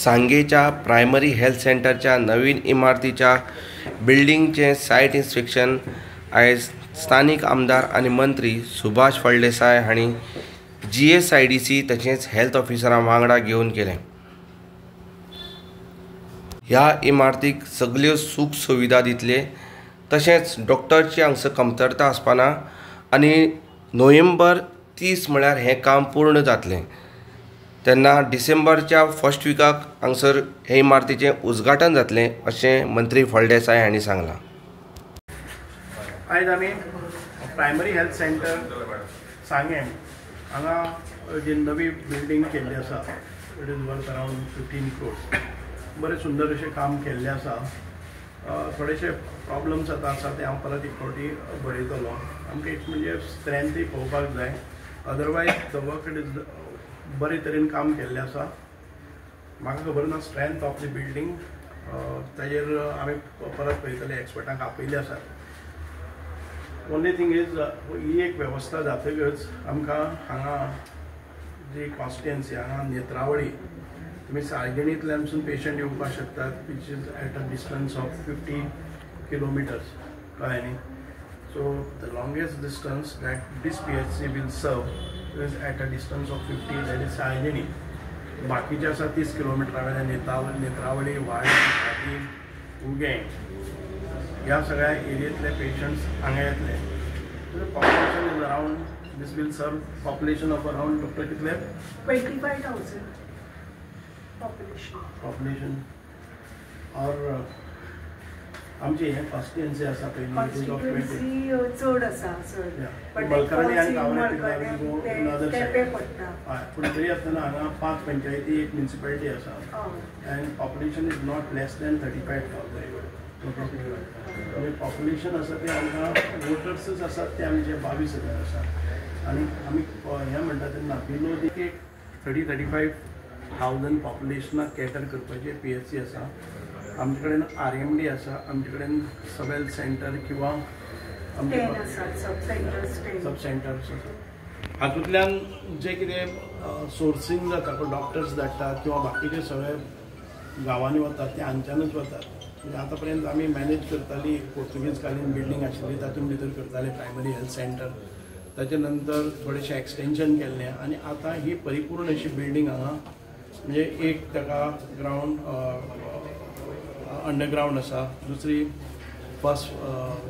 सांगेच्या primary health सेंटरच्या नवीन इमारतीच्या बिल्डिंगचे सायट inspection आयज स्थानिक आमदार आणि मंत्री सुभाष फळदेसाय हांणी GSIDC तसेच हेल्थ ऑफिसरां वांगडा घेवन केले। ह्या इमारतीक सगळ्यो सुख सुविधा दितले, तशेंच डॉक्टरची हांगसर कमतरता आसपाना आनी नोव्हेंबर 30 म्हळ्यार हें काम पूर्ण जातलें। तेन्ना डिसेंबरच्या फर्स्ट विकाक हांगसर हे इमारतीचें उद्घाटन जातलें अशें मंत्री फळदेसाय हांणी सांगलां। आयज आमी प्रायमरी हेल्थ सेंटर सांगें हांगा जी नवी बिल्डिंग केल्ली आसा, it is worth around 15 crores। बरें सुंदर अशें काम केल्लें आसा। थोडेशे प्रॉब्लम्स आसा ते हांव परत एक फावटी बरयतलो। आमकां एक म्हणजे स्ट्रेंथूय पळोवपाक जाय, otherwise the work it is बरे तरेन काम केल्लें आसा। म्हाका खबर ना स्ट्रेंथ ऑफ द बिल्डिंग, ताजेर आमी परत पळयतले, एक्सपर्टांक आपयले आसात। ओनली थिंग इज ही एक वेवस्था जातकच आमकां हांगा जी कॉन्स्टिट्युएन्सी हांगा नेत्रावळी, तुमी साळगिणींतल्यानसून पेशंट येवपाक शकतात, which is at a distance of 50 kilometers, कळ्ळें न्ही। So the longest distance that this PHC will serve is at a distance of 50, that is Salgini. बाकीचे आसा 30 kilometers वयल्यान नेत्रावळी, वाळी, घाटी, उगें, ह्या सगळ्या एरियेंतले पेशंट्स हांगा येतले। Population is around, this will serve population of around doctor कितले 25,000 पॉप्युलेशन। और आमची हे कॉन्स्टिट्युएन्सी आसा पयली चड आसा सर, मलकार्णी आनी गांवडे पूण तरी आसतना हांगा 5 पंचायती, एक म्युनिसिपालिटी आसा, end population is not less than 35,000। म्हणजे पॉप्युलेशन आसा ते आमकां वोटर्सच आसात ते आमचे 22,000 आसा। आनी आमी हें म्हणटा तेन्ना बिलो एक 30-35,000 पॉप्युलेशनाक कॅटर करपाचें PHC आसा। आमचे कडेन RMD आसा, आमचे कडेन सब हेल्थ सेंटर किंवा आमचे सब सेंटर्स आसा। हातूंतल्यान जे कितें सोर्सींग जाता, डॉक्टर्स धाडटात किंवा बाकीचे सगळे गांवांनी वतात ते हांगच्यानूच वतात। म्हणजे आतां पर्यंत आमी मॅनेज करताली पोर्तुगीज कालीन बिल्डींग आशिल्ली, तातूंत भितर करताले प्रायमरी हेल्थ सेंटर, ताचे नंतर थोडेशें एक्सटेंशन केल्लें, आनी आतां ही परिपूर्ण अशी बिल्डींग हांगा, म्हणजे एक ताका ग्रावंड अंडरग्रावंड आसा, दुसरी फर्स्ट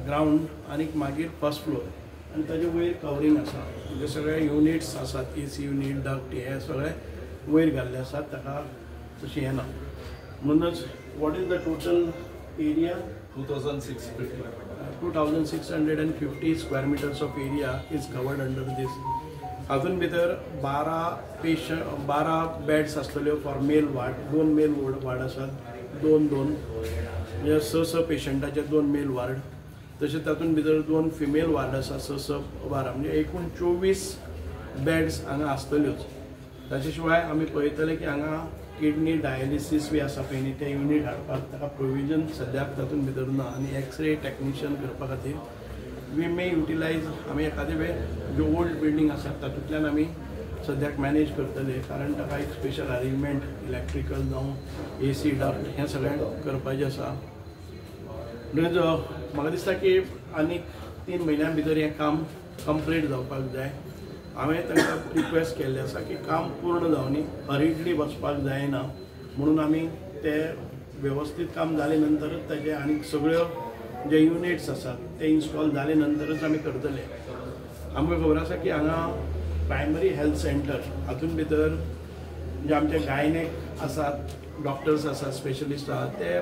ग्रावंड आनी मागीर फर्स्ट फ्लोर, आनी ताजे वयर कवरींग आसा। म्हणजे सगळे युनिट्स आसात, AC युनिट, डक्ट, हे सगळे वयर घाल्ले आसात, ताका तशी हें ना। म्हणूनच what is the total area? 2,650 square meters of area is covered under this. हातून भितर 12 बेड्स आसतल्यो for male ward, 2 male ward आसात, 2 म्हणजे 6 पेशंटाचे 2 मेल वार्ड, तशेंच तातूंत भितर 2 फिमेल वार्ड आसा, 6 12, म्हणजे एकूण 24 बेड्स हांगा आसतल्योच। ताचे शिवाय आमी पळयतले की हांगा किडनी डायलिसीस बी आसा पळय न्ही, ते युनिट हाडपाक ताका प्रोविजन सद्याक तातूंत भितर ना, आनी एक्सरे टेक्निशियन करपा खातीर वी मे युटिलायज आमी एखादे वेळ ज्यो ओल्ड बिल्डींग आसात तातूंतल्यान आमी सद्याक मॅनेज करतले, कारण ताका एक स्पेशल अरेंजमेंट इलेक्ट्रिकल जावं AC डक्ट हें सगळें करपाचें आसा। म्हणून म्हाका दिसता की आनीक 3 म्हयन्यां भितर हें काम कंप्लीट जावपाक जाय। हांवें तांकां रिक्वेस्ट केल्लें आसा की काम पूर्ण जावनी, हरिडली वचपाक जायना, म्हणून आमी ते वेवस्थीत काम जाले नंतरच ताजे आनीक सगळ्यो जे युनिट्स आसात ते इन्स्टॉल जाले नंतरच आमी करतले। आमकां खबर आसा की हांगा प्रायमरी हेल्थ सेंटर हातूंत भितर जे आमचे गायनेक आसात, डॉक्टर्स आसात, स्पेशलिस्ट आसात, ते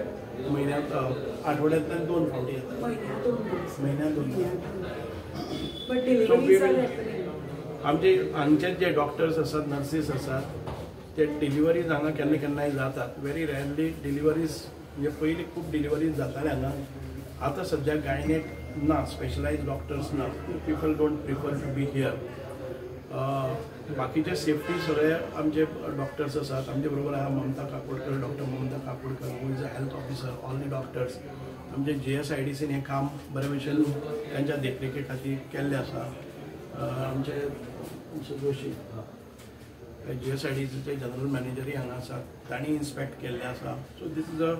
म्हयन्याक आठवड्यांतल्यान 2 फावटी येतात, म्हयन्याक 2। आमचे हांगचे जे डॉक्टर्स आसात, नर्सीस आसात, ते डिलिव्हरीज हांगा केन्ना केन्नाय जातात। व्हेरी रेअरली डिलिव्हरीज, म्हणजे पयलीं खूब डिलिव्हरीज जाताले हांगा, आतां सद्याक गायनेक ना, स्पेशलायज डॉक्टर्स ना, people don't prefer to be here. बाकीचे सेफ्टी सगळे आमचे डॉक्टर्स आसात, आमचे बरोबर आहा Mamata Kakodkar, doctor Mamata Kakodkar, who is a health officer, all the doctors. आमचे GSIDCन हें काम बरे भशेन तांच्या देखरेखे खातीर केल्लें आसा। आमचे जोशी GSIDCचे जनरल मॅनेजरी हांगा आसात, तांणी इन्स्पेक्ट केल्ले आसा. So this is a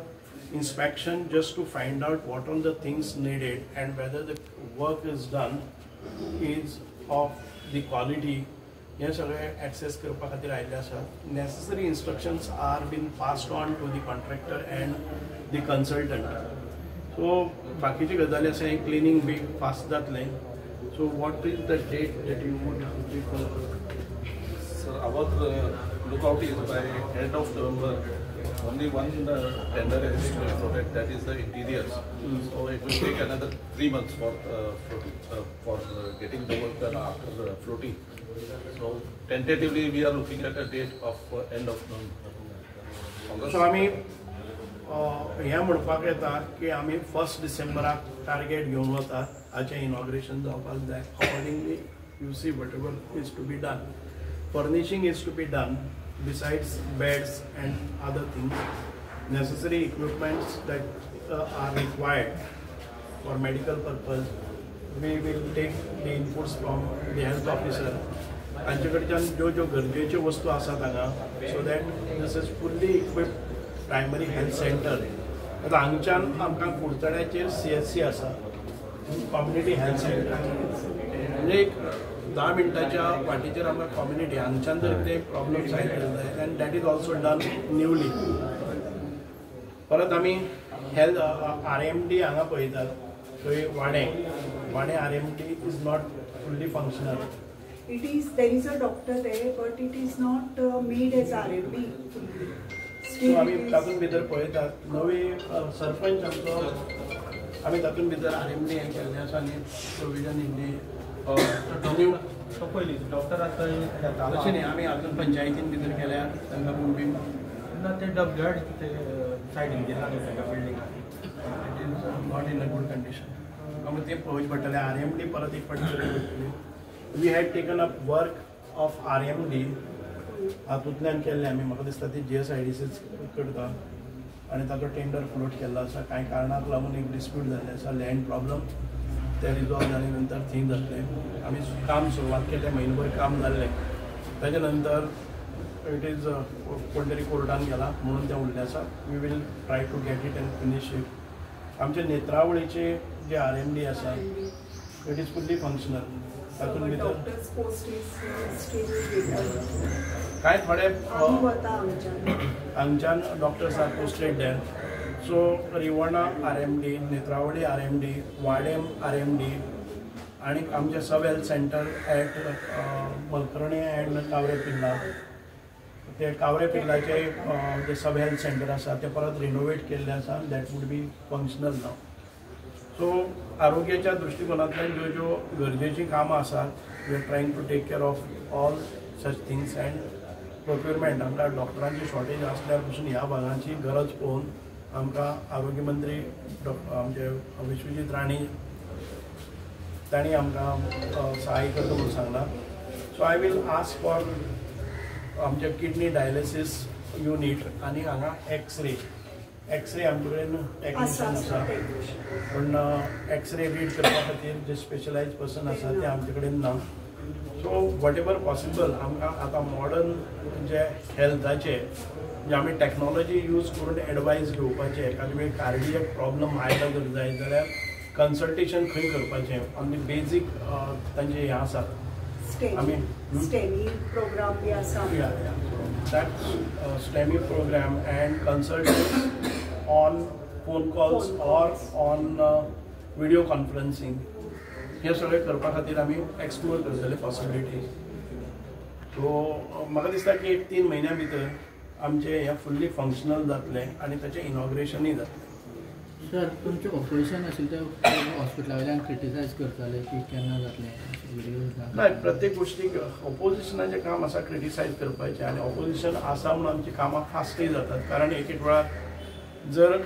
inspection just to find out what all the things needed and whether the work is done is of the quality. हे सगळे ॲक्सेस करपा खातीर आयिल्ले आसात. Necessary instructions are been passed on to the contractor and the consultant. So बाकीची गजाली आसा, cleaning be fast जातलें. So what is the date that you would Sir, our lookout is by end of November. Only one tender is floated, that is the interiors. So it will take another 3 months for getting the work done after floating. So tentatively we are looking at a date of end of November. So आमी हें म्हणपाक येता की आमी 1 डिसेंबराक target घेवन वतात. हाचें इनॉग्रेशन जावपाक जाय. Accordingly you see whatever is to be done. Furnishing is to be done besides beds and other things. Necessary equipments that are required for medical purpose. We will take the inputs from the health officer. तांचे कडच्यान ज्यो गरजेच्यो वस्तू आसात हांगा, so that this is fully equipped primary health centre. आतां हांगच्यान आमकां कुडचड्याचेर CSC आसा, कम्युनिटी हेल्थ सेंटर. म्हणजे एक 10 मिनटाच्या वाटेचेर आमकां कम्युनिटी हांगच्यान जर कितें प्रॉब्लम्स आयले जाय end that is also done newly. परत आमी हेल्थ RMD हांगा पळयतात, थंय वाडे RMD is not fully functional. There is a doctor there, but it is not made as RMD. So आमी तातूंत भितर पळयतात. नवी सरपंच आमचो, आमी तातूंत भितर RMD हें केल्लें आसा न्ही, प्रोविजन इन दी पयली डॉक्टर आसा तशें न्ही, आमी हातूंत पंचायतीन भितर केल्यार तांकां बीन ना ते डबघाट ते सायडीन गेला न्ही ताका बिल्डिंगाक, it is not in a good condition. आमी तें पळोवचें पडटलें. RMD परत एक फावटी करची पडटली. We had taken up work of RMD हातूंतल्यान केल्लें आमी. म्हाका दिसता ती GSIDCच करता आनी ताचो टेंडर फ्लोट केल्लो आसा. कांय कारणाक लागून एक डिस्प्यूट जाल्लें आसा, लँड प्रॉब्लम. ते रिजॉल्व जाले नंतर थिंग जातलें. आमी काम सुरवात केलें, म्हयनोभर काम जाल्लें. ताच्या नंतर इट इज कोण तरी कोर्टान गेला म्हणून तें उरलें आसा. We will try to get it and finish it. आमचे नेत्रावळीचे जे RMD आसा, इट इज फुल्ली फंक्शनल. तातूंत भितर कांय थोडे हांगच्यान doctors are posted there. So Rivona RMD, Netravali RMD, Wadem RMD आणि आमचे sub health centre at Malkarni and Kavre Pirla. ते कावरे पिल्लाचे जे सब हेल्थ सेंटर आसा ते परत रिनोवेट केल्ले आसा. दॅट वूड बी फंक्शनल नाव. सो आरोग्याच्या दृश्टिकोनांतल्यान ज्यो गरजेचीं कामां आसात, we are trying to take care of all such things. And procurement आमकां डॉक्टरांची शॉर्टेज आसल्यार पसून ह्या भागांची गरज पळोवन आमकां आरोग्य मंत्री आमचे विश्वजीत राणे तांणी आमकां सहाय्य करता म्हणून सांगला. So I will ask for आमचे किडनी डायलिसीस युनिट आनी हांगा एक्सरे आमचे कडेन टॅक्निशियन आसा, पूण एक्सरे रीड करपा खातीर जे स्पेशलायज पर्सन आसा ते आमचे कडेन ना. सो वॉट एवर पॉसिबल आमकां आतां मॉडर्न जे हेल्थाचे जे आमी टॅक्नॉलॉजी यूज करून एडवायस घेवपाचें. एखादे वेळ कार्डियक प्रॉब्लम आयलो जर जाय जाल्यार कन्सल्टेशन खंय करपाचें ऑन दी बेजीक तांचें हें आसा. आमी STEMI program बी आसा. that STEMI program and consultations on phone calls or on video conferencing. हे सगळे करपा खातीर आमी एक्सप्लोर करतले पॉसिबिलिटीज. सो म्हाका दिसता की 1-3 म्हयन्या भितर आमचे हे फुल्ली फंक्शनल जातलें आनी ताचें इनॉग्रेशनूय जातलें. सर तुमचें ऑपरेशन आशिल्लें तें हॉस्पिटला वयल्यान क्रिटिसायज करताले की केन्ना जातलें व्हिडियोज ना. प्रत्येक गोष्टीक ऑपोजिशनाचें काम आसा क्रिटिसायज करपाचें आनी ऑपोजिशन आसा म्हणून आमची कामां फास्टय जातात. कारण एक एक वेळार जर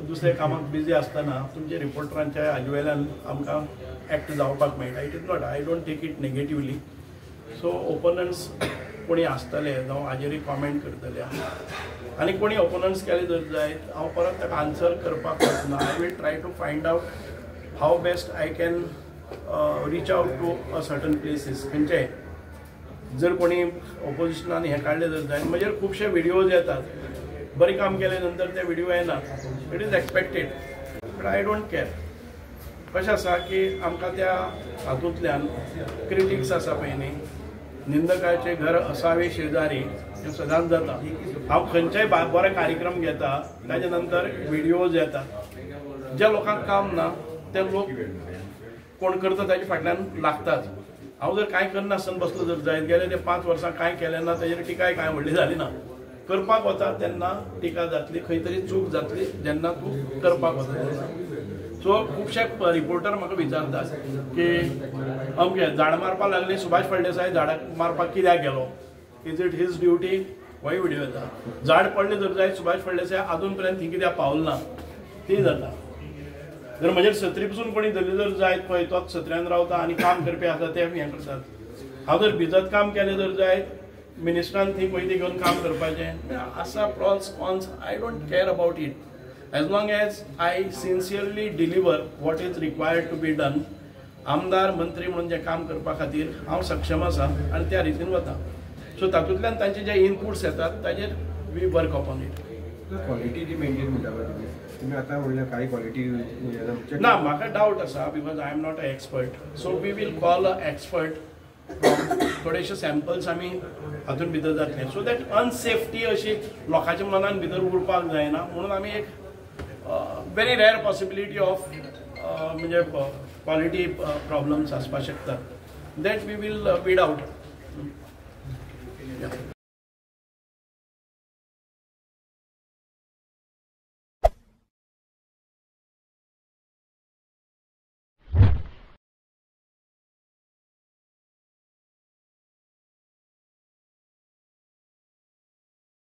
दुसऱ्या कामाक बिजी आसतना तुमच्या रिपोर्टरांच्या हाजे वयल्यान आमकां एक्ट जावपाक मेळटा. It is not, I don't take it negatively. So opponents कोणी आसतले जावं हाजेरूय कॉमेंट करतले आनी कोणी ओपोनंट्स केले जर जायत हांव परत ताका आन्सर करपाक वचना. I will try to find out how best I can reach out to a certain places. खंयचे जर कोणी ऑपोजिशनान हे काढले जर जाय म्हणजे खुबशे व्हिडिओज येतात बरें काम केले नंतर ते व्हिडिओ येना it is expected but I don't care कशें आसा की आमकां त्या हातूंतल्यान क्रिटिक्स आसा पळय न्ही निंदकाचे घर असावे शेजारी हें सदांच जाता हांव खंयचेय बरे कार्यक्रम घेता ताजे नंतर व्हिडिओज येतात ज्या लोकांक काम ना ते लोक कोण करता ताजे फाटल्यान लागतात हांव जर कांय करनासतना बसलो जर जायत गेले ते 5 वर्सां कांय केलें ना ताजेर टिकाय कांय व्हडली जाली ना करपाक वता तेन्ना टिका जातली खंय तरी चूक जातली जेन्ना तूं करपाक वता सो खुबशे रिपोर्टर म्हाका विचारतात की अमके झाड मारपाक लागली सुभाष फळदेसाय झाडाक मारपाक कित्याक गेलो इज इट हीज ड्युटी होय व्हिडिओ येता झाड पडले जर जायत सुभाष फळदेसाय अजून पर्यंत थंय कित्याक पावलो ना ती जाता जर म्हजेर सत्री पसून कोणी धरली जर जायत पळय तोच सत्र्यान रावता आनी काम करपी आसा ते हें करतात हांव जर भिजत काम केलें जर जायत मिनिस्टरान थंय पयलीं घेवन काम करपाचें आसा prawns cons I don't care about it as long as I sincerely deliver what is required to be done आमदार मंत्री म्हणून जे काम करपा खातीर हांव सक्षम आसा आनी त्या रितीन वता सो तातूंतल्यान तांचे जे इनपुट्स येतात ताजेर we work upon it quality जी मेंटेन म्हणटा तुम्ही आता म्हणल्यार काय क्वॉलिटी ना म्हाका डावट आसा because I am not a expert so we will call a expert थोडेशे सॅम्पल्स आमी हातून भितर जातले सो दॅट अनसेफ्टी अशी लोकांच्या मनान भितर उरपाक जायना म्हणून आमी एक very rare possibility of म्हणजे quality problems आसपाक शकता that we will weed out.